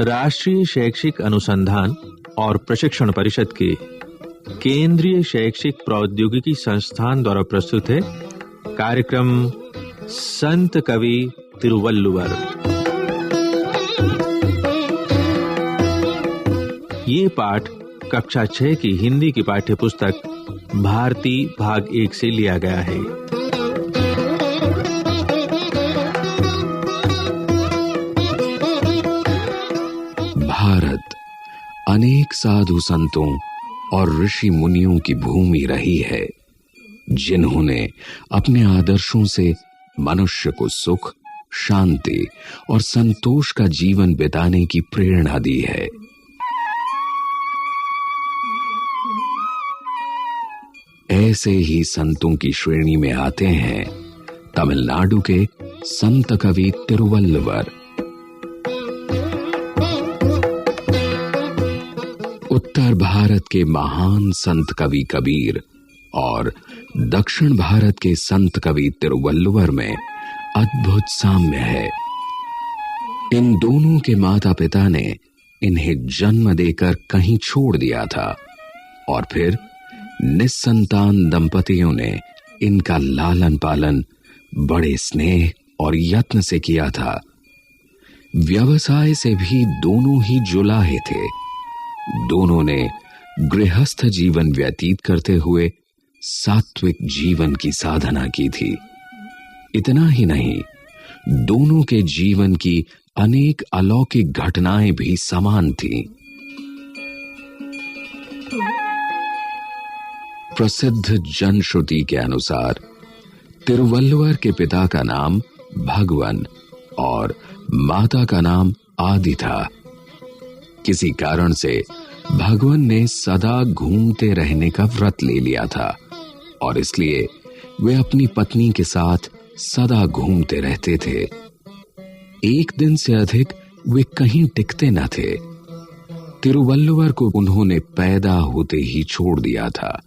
राष्ट्रीय शैक्षिक अनुसंधान और प्रशिक्षण परिषद के केंद्रीय शैक्षिक प्रौद्योगिकी संस्थान द्वारा प्रस्तुत है कार्यक्रम संत कवि तिरुवल्लुवर। ये पाठ कक्षा 6 की हिंदी की पाठ्यपुस्तक भारती भाग 1 से लिया गया है। भारत अनेक साधु संतों और ऋषि मुनियों की भूमि रही है, जिन्होंने अपने आदर्शों से मनुष्य को सुख, शांति और संतोष का जीवन बिताने की प्रेरणा दी है। ऐसे ही संतों की श्रेणी में आते हैं तमिलनाडु के संत कवि तिरुवल्लुवर। उत्तर भारत के महान संत कवि कबीर और दक्षिण भारत के संत कवि तिरुवल्लुवर में अद्भुत साम्य है। इन दोनों के माता पिता ने इन्हें जन्म देकर कहीं छोड़ दिया था और फिर निस्संतान दंपतियों ने इनका लालन पालन बड़े स्नेह और यत्न से किया था। व्यवसाय से भी दोनों ही जुलाहे थे। दोनों ने गृहस्थ जीवन व्यतीत करते हुए सात्विक जीवन की साधना की थी। इतना ही नहीं, दोनों के जीवन की अनेक अलौकिक घटनाएं भी समान थीं। प्रसिद्ध जनश्रुति के अनुसार तिरुवल्लुवर के पिता का नाम भगवन और माता का नाम आदि था। किसी कारण से भगवन ने सदा घूमते रहने का व्रत ले लिया था और इसलिए वे अपनी पत्नी के साथ सदा घूमते रहते थे। एक दिन से अधिक वे कहीं टिकते न थे। तिरुवल्लुवर को उन्होंने पैदा होते ही छोड़ दिया था।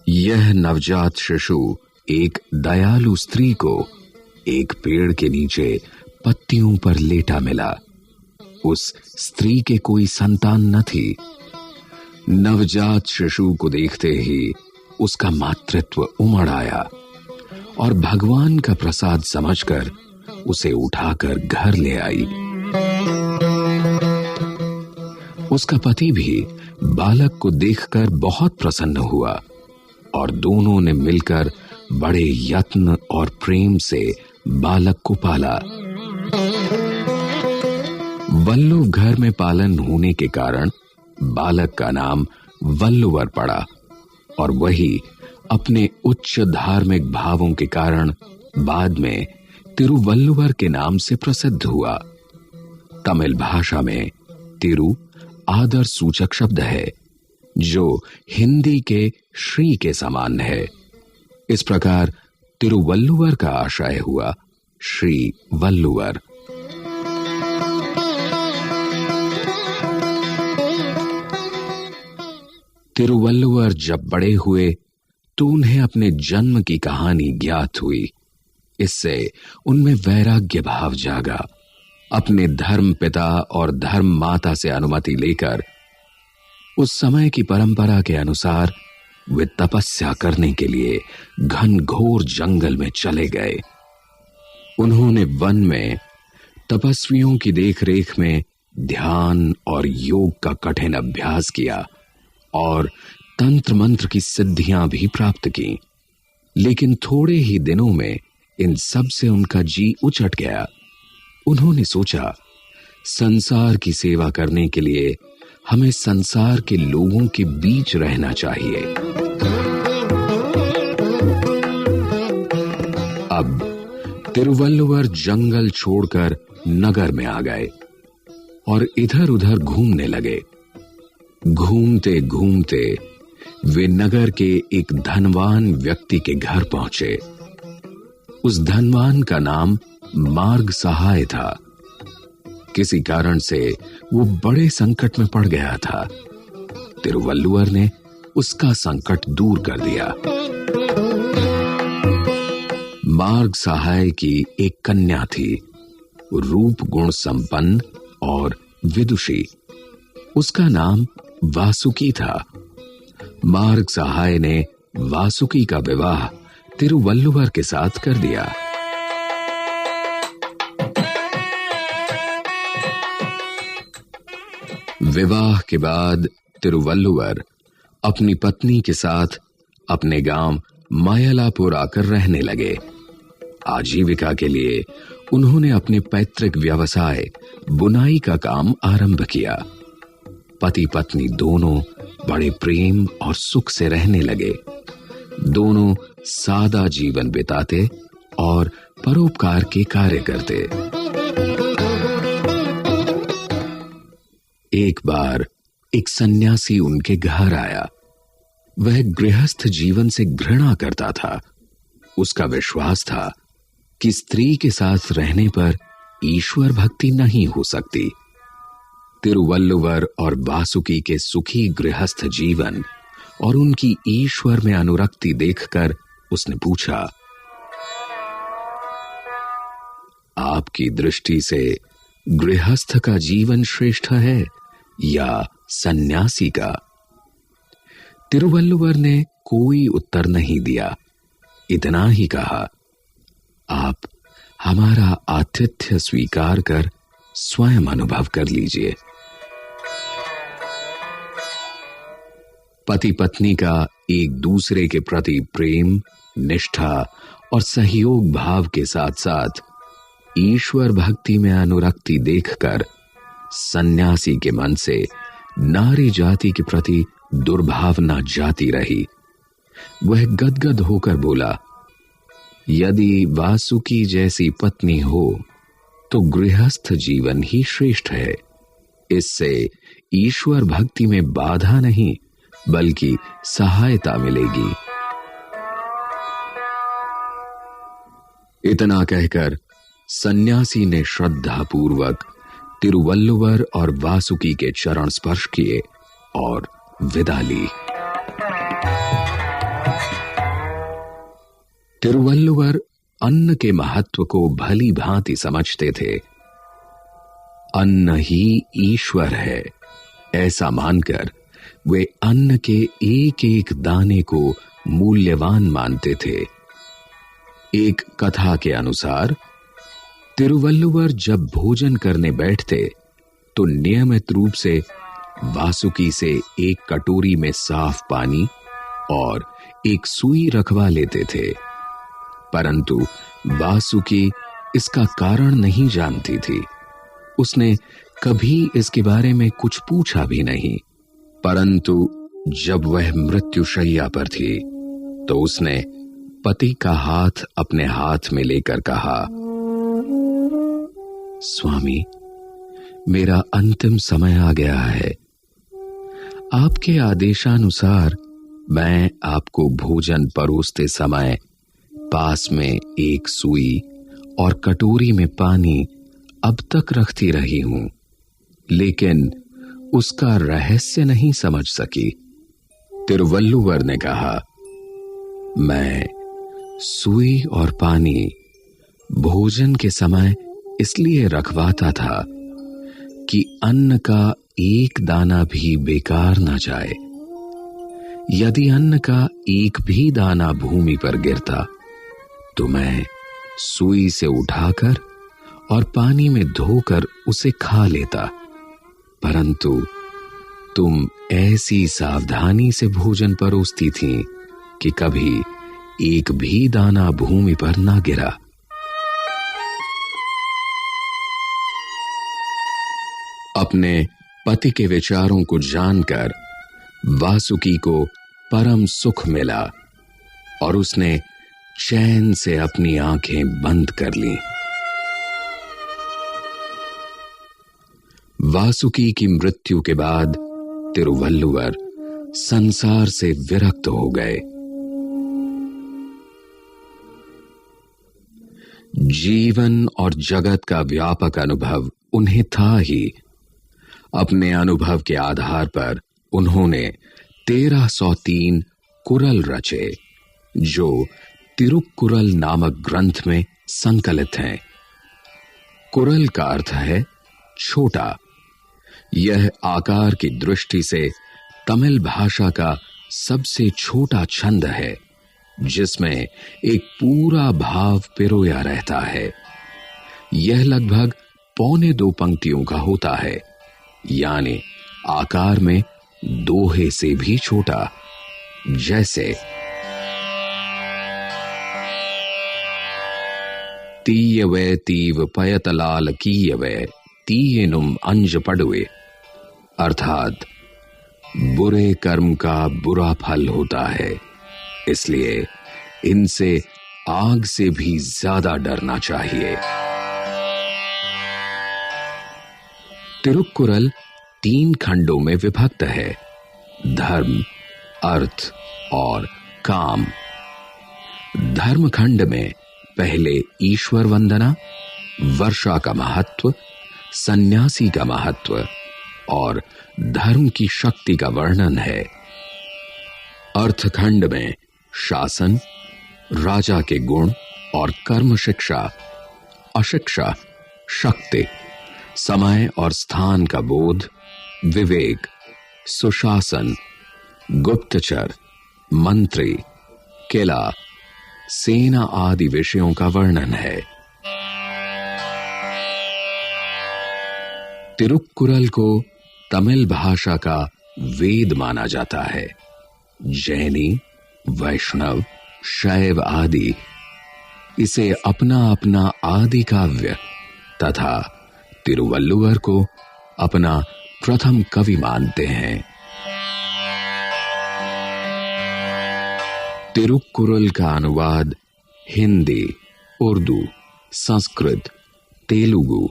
यह नवजात शिशु एक दयालु स्त्री को एक पेड़ के नीचे पत्तियों पर लेटा मिला। उस स्त्री के कोई संतान न थी। नवजात शिशु को देखते ही उसका मातृत्व उमड़ आया और भगवान का प्रसाद समझकर उसे उठाकर घर ले आई। उसका पति भी बालक को देखकर बहुत प्रसन्न हुआ और दोनों ने मिलकर बड़े यत्न और प्रेम से बालक को पाला। वल्लु घर में पालन होने के कारण बालक का नाम वल्लुवर पड़ा और वही अपने उच्च धार्मिक भावों के कारण बाद में तिरुवल्लुवर के नाम से प्रसिद्ध हुआ। तमिल भाषा में तिरु आदर सूचक शब्द है, जो हिंदी के श्री के समान है। इस प्रकार तिरुवल्लुवर का आशय हुआ श्री वल्लुवर। तिरुवल्लुवर जब बड़े हुए तो उन्हें अपने जन्म की कहानी ज्ञात हुई। इससे उनमें वैराग्य भाव जागा। अपने धर्म पिता और धर्म माता से अनुमति लेकर उस समय की परंपरा के अनुसार वे तपस्या करने के लिए घनघोर जंगल में चले गए। उन्होंने वन में तपस्वियों की देखरेख में ध्यान और योग का कठिन अभ्यास किया और तंत्र मंत्र की सिद्धियां भी प्राप्त की। लेकिन थोड़े ही दिनों में इन सब से उनका जी उचट गया। उन्होंने सोचा, संसार की सेवा करने के लिए हमें संसार के लोगों के बीच रहना चाहिए। अब तिरुवल्लुवर जंगल छोड़कर नगर में आ गए और इधर उधर घूमने लगे। घूमते घूमते वे नगर के एक धनवान व्यक्ति के घर पहुंचे। उस धनवान का नाम मार्ग सहाय था। किसी कारण से वो बड़े संकट में पड़ गया था। तिरुवल्लुवर ने उसका संकट दूर कर दिया। मार्ग सहाय की एक कन्या थी। रूप गुण संपन्न और विदुषी। उसका नाम वासुकी था। मार्ग सहाय ने वासुकी का विवाह तिरुवल्लुवर के साथ कर दिया। विवाह के बाद तिरुवल्लुवर अपनी पत्नी के साथ अपने गांव मायलापुर आकर रहने लगे। आजीविका के लिए उन्होंने अपने पैतृक व्यवसाय बुनाई का काम आरंभ किया। पति पत्नी दोनों बड़े प्रेम और सुख से रहने लगे। दोनों सादा जीवन बिताते और परोपकार के कार्य करते। एक बार एक सन्यासी उनके घर आया। वह गृहस्थ जीवन से घृणा करता था। उसका विश्वास था कि स्त्री के साथ रहने पर ईश्वर भक्ति नहीं हो सकती। तिरुवल्लुवर और वासुकी के सुखी गृहस्थ जीवन और उनकी ईश्वर में अनुरक्ति देखकर उसने पूछा, आपकी दृष्टि से गृहस्थ का जीवन श्रेष्ठ है या सन्यासी का? तिरुवल्लुवर ने कोई उत्तर नहीं दिया। इतना ही कहा, आप हमारा आतिथ्य स्वीकार कर स्वयं अनुभव कर लीजिए। पति पत्नी का एक दूसरे के प्रति प्रेम, निष्ठा और सहयोग भाव के साथ साथ ईश्वर भक्ति में अनुरक्ति देखकर सन्यासी के मन से नारी जाति के प्रति दुर्भावना जाती रही। वह गदगद होकर बोला, यदि वासुकी जैसी पत्नी हो तो गृहस्थ जीवन ही श्रेष्ठ है। इससे ईश्वर भक्ति में बाधा नहीं बल्कि सहायता मिलेगी। इतना कहकर सन्यासी ने श्रद्धापूर्वक तिरुवल्लुवर और वासुकी के चरण स्पर्श किए और विदा ली। तिरुवल्लुवर अन्न के महत्व को भली भांति समझते थे। अन्न ही ईश्वर है, ऐसा मानकर वे अन्न के एक एक दाने को मूल्यवान मानते थे। एक कथा के अनुसार तिरुवल्लुवर जब भोजन करने बैठते तो नियमित रूप से वासुकी से एक कटोरी में साफ पानी और एक सुई रखवा लेते थे, परंतु वासुकी इसका कारण नहीं जानती थी। उसने कभी इसके बारे में कुछ पूछा भी नहीं, परंतु जब वह मृत्युशैया पर थी तो उसने पति का हाथ अपने हाथ में लेकर कहा, स्वामी, मेरा अंतिम समय आ गया है। आपके आदेशानुसार मैं आपको भोजन परोसते समय पास में एक सुई और कटोरी में पानी अब तक रखती रही हूं, लेकिन उसका रहस्य नहीं समझ सकी। तिरुवल्लुवर ने कहा, मैं सुई और पानी भोजन के समय इसलिए रखवाता था कि अन्न का एक दाना भी बेकार न जाए। यदि अन्न का एक भी दाना भूमि पर गिरता तो मैं सुई से उठाकर और पानी में धोकर उसे खा लेता, परंतु तुम ऐसी सावधानी से भोजन परोसती थी कि कभी एक भी दाना भूमि पर ना गिरा। अपने पति के विचारों को जानकर वासुकी को परम सुख मिला और उसने चैन से अपनी आंखें बंद कर लीं। वासुकी की मृत्यु के बाद तिरुवल्लुवर संसार से विरक्त हो गए। जीवन और जगत का व्यापक अनुभव उन्हें था ही। अपने अनुभव के आधार पर उन्होंने 1303 कुरल रचे, जो तिरुक्कुरल नामक ग्रंथ में संकलित हैं। कुरल का अर्थ है छोटा। यह आकार की दृष्टि से तमिल भाषा का सबसे छोटा छंद है, जिसमें एक पूरा भाव पिरोया रहता है। यह लगभग 1.25 पंक्तियों का होता है, यानी आकार में दोहे से भी छोटा। जैसे तीयवे तीव पयतलाल कीयवे तीयनुम अंज पड़वे, अर्थात बुरे कर्म का बुरा फल होता है, इसलिए इनसे आग से भी ज्यादा डरना चाहिए। तिरुक्कुरल 3 खंडों में विभक्त है, धर्म, अर्थ और काम। धर्म खंड में पहले ईश्वर वंदना, वर्षा का महत्व, सन्यासी का महत्व और धर्म की शक्ति का वर्णन है। अर्थखंड में शासन, राजा के गुण और कर्म शिक्षा, अशिक्षा, शक्ति, समय और स्थान का बोध, विवेक, सुशासन, गुप्तचर, मंत्री, किला, सेना आदि विषयों का वर्णन है। तिरुक्कुरल को तमिल भाषा का वेद माना जाता है। जैनी, वैष्णव, शैव आदि इसे अपना अपना आदि काव्य तथा तिरुवल्लुवर को अपना प्रथम कवि मानते हैं। तिरुक्कुरल का अनुवाद हिंदी, उर्दू, संस्कृत, तेलुगु,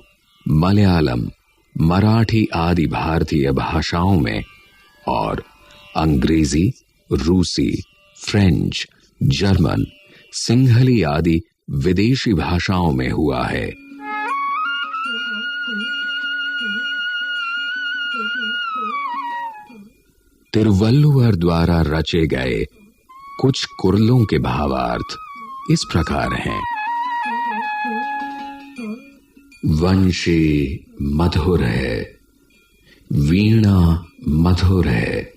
मलयालम, मराठी आदि भारतीय भाषाओं में और अंग्रेजी, रूसी, फ्रेंच, जर्मन, सिंहली आदि विदेशी भाषाओं में हुआ है। तिरुवल्लुवर द्वारा रचे गए कुछ कुरलों के भावार्थ इस प्रकार हैं। वंशी मधुर है, वीणा मधुर है,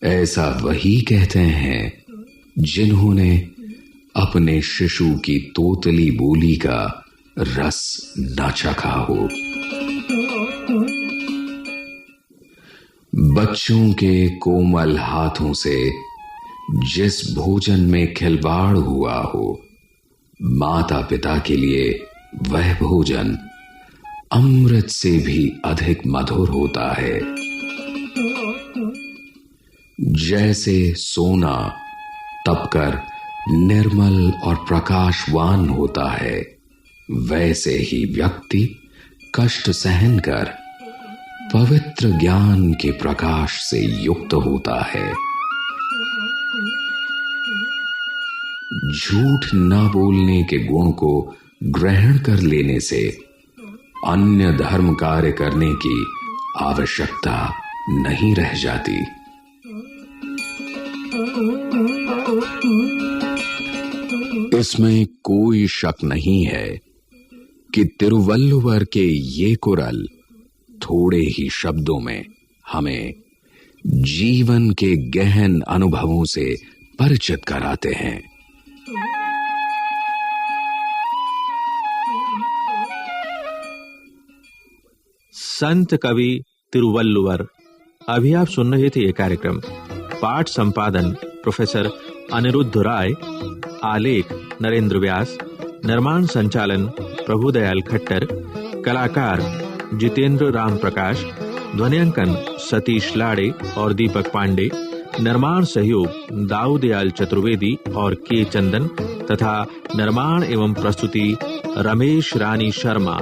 ऐसा वही कहते हैं जिन्होंने अपने शिशु की तोतली बोली का रस न चखा हो। बच्चों के कोमल हाथों से जिस भोजन में खिलवाड़ हुआ हो, माता पिता के लिए वह भोजन अमृत से भी अधिक मधुर होता है। जैसे सोना तपकर निर्मल और प्रकाशवान होता है, वैसे ही व्यक्ति कष्ट सहन कर पवित्र ज्ञान के प्रकाश से युक्त होता है। झूठ न बोलने के गुण को ग्रहण कर लेने से अन्य धर्म कार्य करने की आवश्यकता नहीं रह जाती। इसमें कोई शक नहीं है कि तिरुवल्लुवर के ये कुरल थोड़े ही शब्दों में हमें जीवन के गहन अनुभवों से परिचित कराते हैं। संत कवि तिरुवल्लुवर। अभी आप सुन रहे थे ये कार्यक्रम। पाठ संपादन प्रोफेसर अनिरुद्ध राय, आलेख नरेंद्र व्यास, निर्माण संचालन प्रभुदयाल खट्टर, कलाकार जितेंद्र राम प्रकाश, ध्वनियांकन सतीश लाड़े और दीपक पांडे, निर्माण सहयोग दाऊदयाल चतुर्वेदी और के चंदन तथा निर्माण एवं प्रस्तुति रमेश रानी शर्मा।